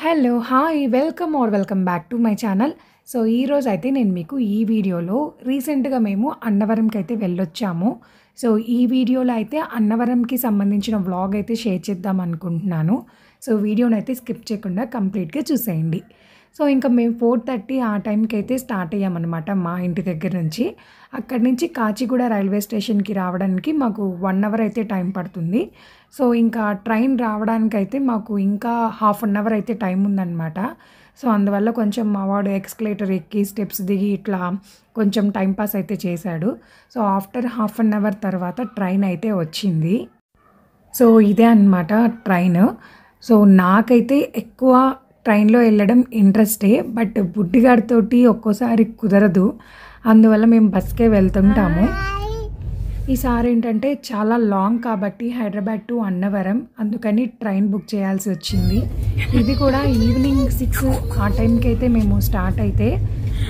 Hello! Hi! Welcome back to my channel. So, ఈరోజైతే నేను మీకు ఈ వీడియోలో రీసెంట్‌గా మేము అన్నవరంకైతే వెళ్ళొచ్చాము. సో, ఈ వీడియోలో అయితే అన్నవరంకి సంబంధించిన వ్లాగ్ అయితే షేర్ చేద్దాం అనుకుంటున్నాను. సో, వీడియోనైతే స్కిప్ చేయకుండా కంప్లీట్‌గా చూసేయండి. సో, ఇంకా మేము 4:30 ఆ టైంకైతే స్టార్ట్ అయ్యామనమాట మా ఇంటి దగ్గర నుంచి. అక్కడి నుంచి కాచిగూడ రైల్వే స్టేషన్‌కి రావడానికి మాకు 1 అవర్ అయితే టైం పడుతుంది. సో, ఇంకా ట్రైన్ రావడానికైతే మాకు ఇంకా హాఫ్ అన్ అవర్ అయితే టైం ఉందనమాట. సో, అందువల్ల కొంచెం మా వాడు ఎక్స్‌కలేటర్ ఎక్కి స్టెప్స్ దిగి ఇట్లా కొంచెం టైం పాస్ అయితే చేశాడు. So, after half an hour తర్వాత ట్రైన్ అయితే వచ్చింది. సో, ఇదే అనమాట ట్రైను. సో, నాకైతే ఎక్కువ ట్రైన్‌లో వెళ్ళడం ఇంట్రెస్టే. బట్ బుడ్డిగాడితోటి ఒక్కోసారి కుదరదు. అందువల్ల మేము బస్‌కే వెళ్తుంటాము. ఈసారి ఏంటంటే చాలా లాంగ్ కాబట్టి హైదరాబాద్ టు అన్నవరం, అందుకని ట్రైన్ బుక్ చేయాల్సి వచ్చింది. ఇది కూడా ఈవినింగ్ 6 ఆ టైంకైతే మేము స్టార్ట్ అయితే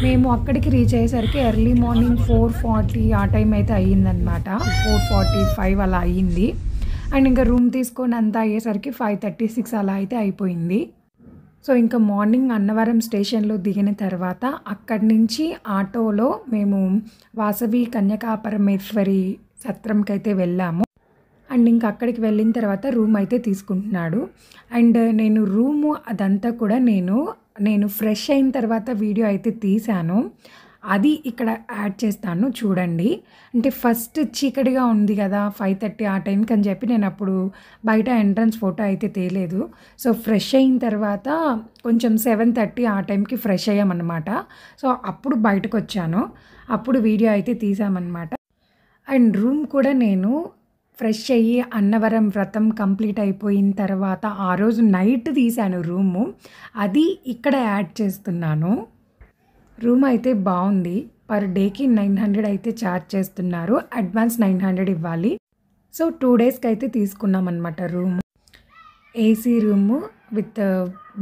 మేము అక్కడికి రీచ్ అయ్యేసరికి ఎర్లీ మార్నింగ్ 4:40 ఆ టైం అయితే అయ్యిందనమాట. 4:45 అలా అయ్యింది. అండ్ ఇంకా రూమ్ తీసుకొని అంతా అయ్యేసరికి 5:36 అలా అయితే అయిపోయింది. సో, ఇంకా మార్నింగ్ అన్నవరం స్టేషన్‌లో దిగిన తర్వాత అక్కడి నుంచి ఆటోలో మేము వాసవి కన్యకాపరమేశ్వరి సత్రంకైతే వెళ్ళాము. అండ్ ఇంకా అక్కడికి వెళ్ళిన తర్వాత రూమ్ అయితే తీసుకుంటున్నాడు. అండ్ నేను రూము అదంతా కూడా నేను ఫ్రెష్ అయిన తర్వాత వీడియో అయితే తీశాను. అది ఇక్కడ యాడ్ చేస్తాను చూడండి. అంటే ఫస్ట్ చీకటిగా ఉంది కదా 5:30 ఆ టైంకి అని చెప్పి నేను అప్పుడు బయట ఎంట్రన్స్ ఫోటో అయితే తీయలేదు. సో, ఫ్రెష్ అయిన తర్వాత కొంచెం 7:30 ఆ టైంకి ఫ్రెష్ అయ్యామన్నమాట. సో, అప్పుడు బయటకొచ్చాను. అప్పుడు వీడియో అయితే తీసామన్నమాట. అండ్ రూమ్ కూడా నేను ఫ్రెష్ అయ్యి అన్నవరం వ్రతం కంప్లీట్ అయిపోయిన తర్వాత ఆ రోజు నైట్ తీశాను రూము. అది ఇక్కడ యాడ్ చేస్తున్నాను. రూమ్ అయితే బాగుంది. పర్ డేకి 900 అయితే ఛార్జ్ చేస్తున్నారు. అడ్వాన్స్ 900 ఇవ్వాలి. సో, 2 డేస్కి అయితే తీసుకున్నామన్నమాట room. AC room with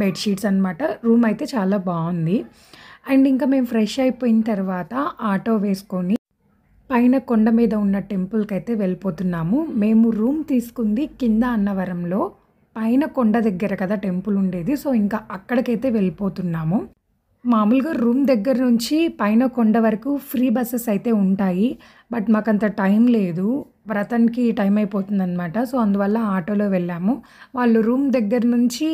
bedsheets అనమాట. రూమ్ అయితే చాలా బాగుంది. అండ్ ఇంకా మేము ఫ్రెష్ అయిపోయిన తర్వాత ఆటో వేసుకొని పైన కొండ మీద ఉన్న టెంపుల్‌కైతే వెళ్ళిపోతున్నాము. మేము రూమ్ తీసుకుంది కింద అన్నవరంలో, పైన కొండ దగ్గర కదా టెంపుల్ ఉండేది. సో, ఇంకా అక్కడికైతే వెళ్ళిపోతున్నాము. మామూలుగా రూమ్ దగ్గర నుంచి పైన కొండ వరకు ఫ్రీ బసెస్ అయితే ఉంటాయి. బట్ మాకంత టైం లేదు. వ్రతానికి టైం అయిపోతుందనమాట. సో, అందువల్ల ఆటోలో వెళ్ళాము. వాళ్ళు రూమ్ దగ్గర నుంచి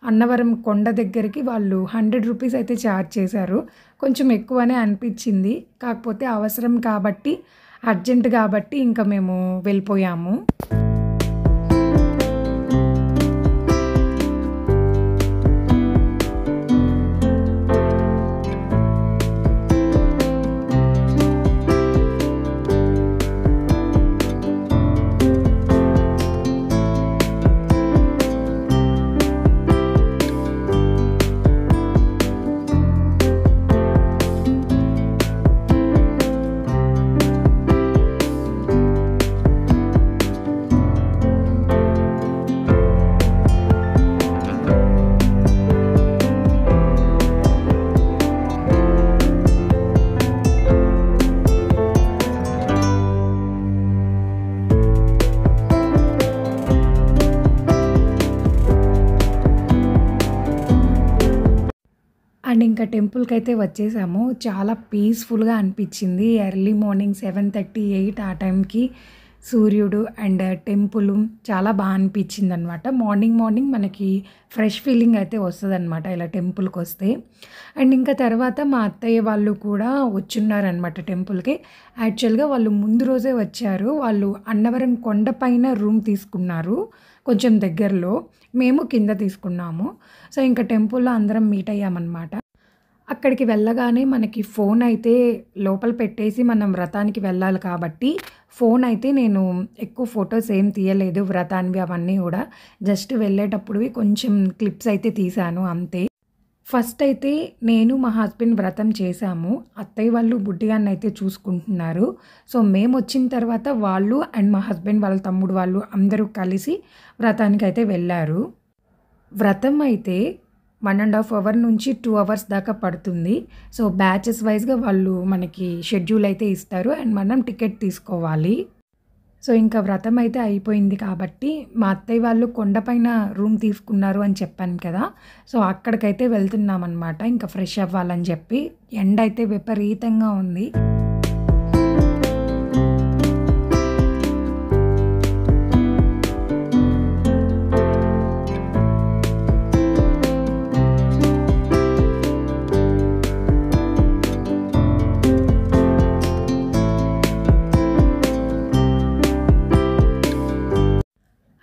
అన్నవరం కొండ దగ్గరికి వాళ్ళు 100 రూపీస్ అయితే ఛార్జ్ చేశారు. కొంచెం ఎక్కువనే అనిపించింది. కాకపోతే అవసరం కాబట్టి, అర్జెంట్ కాబట్టి ఇంకా మేము వెళ్ళిపోయాము. అండ్ ఇంకా టెంపుల్‌కైతే వచ్చేసాము. చాలా పీస్‌ఫుల్‌గా అనిపించింది. ఎర్లీ మార్నింగ్ 7:30, 8 ఆ టైంకి సూర్యుడు అండ్ టెంపులు చాలా బాగా అనిపించిందనమాట. మార్నింగ్ మనకి ఫ్రెష్ ఫీలింగ్ అయితే వస్తదనమాట ఇలా టెంపుల్‌కొస్తే. అండ్ ఇంకా తర్వాత మా అత్తయ్య వాళ్ళు కూడా వచ్చున్నారనమాట టెంపుల్‌కి. యాక్చువల్‌గా వాళ్ళు ముందు రోజే వచ్చారు. వాళ్ళు అన్నవరం కొండపైన రూమ్ తీసుకున్నారు కొంచెం దగ్గరలో. మేము కింద తీసుకున్నాము. సో, ఇంకా టెంపుల్‌లో అందరం మీట్ అయ్యామన్నమాట. అక్కడికి వెళ్ళగానే మనకి ఫోన్ అయితే లోపల పెట్టేసి మనం వ్రతానికి వెళ్ళాలి కాబట్టి ఫోన్ అయితే నేను ఎక్కువ ఫోటోస్ ఏం తీయలేదు వ్రతానివి అవన్నీ కూడా. జస్ట్ వెళ్ళేటప్పుడువి కొంచెం క్లిప్స్ అయితే తీశాను అంతే. ఫస్ట్ అయితే నేను మా హస్బెండ్ వ్రతం చేశాము. అత్తయ్య వాళ్ళు బుడ్డిగాడిని అయితే చూసుకుంటున్నారు. సో, మేమొచ్చిన తర్వాత వాళ్ళు అండ్ మా హస్బెండ్ వాళ్ళ తమ్ముడు వాళ్ళు అందరూ కలిసి వ్రతానికైతే వెళ్ళారు. వ్రతం అయితే 1.5 అవర్ నుంచి 2 అవర్స్ దాకా పడుతుంది. సో, బ్యాచెస్ వైస్‌గా వాళ్ళు మనకి షెడ్యూల్ అయితే ఇస్తారు. అండ్ మనం టికెట్ తీసుకోవాలి. సో, ఇంకా వ్రతం అయితే అయిపోయింది కాబట్టి, మా అత్తయ్య వాళ్ళు కొండపైన రూమ్ తీసుకున్నారు అని చెప్పాను కదా! సో, అక్కడికైతే వెళ్తున్నామనమాట. ఇంకా ఫ్రెష్ అవ్వాలని చెప్పి. ఎండ అయితే విపరీతంగా ఉంది.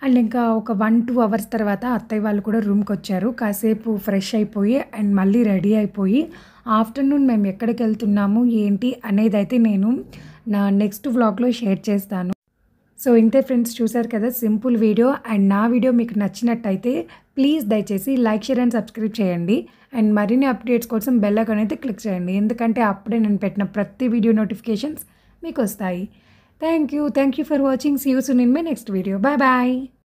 అండ్ ఇంకా ఒక 1, 2 అవర్స్ తర్వాత అత్తయ్య వాళ్ళు కూడా రూమ్‌కొచ్చారు. కాసేపు ఫ్రెష్ అయిపోయి అండ్ మళ్ళీ రెడీ అయిపోయి ఆఫ్టర్‌నూన్ మేము ఎక్కడికెళ్తున్నాము, ఏంటి అనేదైతే నేను నా నెక్స్ట్ వ్లాగ్‌లో షేర్ చేస్తాను. సో, ఇంతే ఫ్రెండ్స్, చూసారు కదా సింపుల్ వీడియో. అండ్ నా వీడియో మీకు నచ్చినట్టయితే ప్లీజ్ దయచేసి లైక్, షేర్ అండ్ సబ్స్క్రైబ్ చేయండి. అండ్ మరిన్ని అప్డేట్స్ కోసం బెల్ ఐకాన్ అయితే క్లిక్ చేయండి. ఎందుకంటే అప్పుడే నేను పెట్టిన ప్రతి వీడియో నోటిఫికేషన్స్ మీకొస్తాయి. Thank you for watching. See you soon in my next video. Bye bye.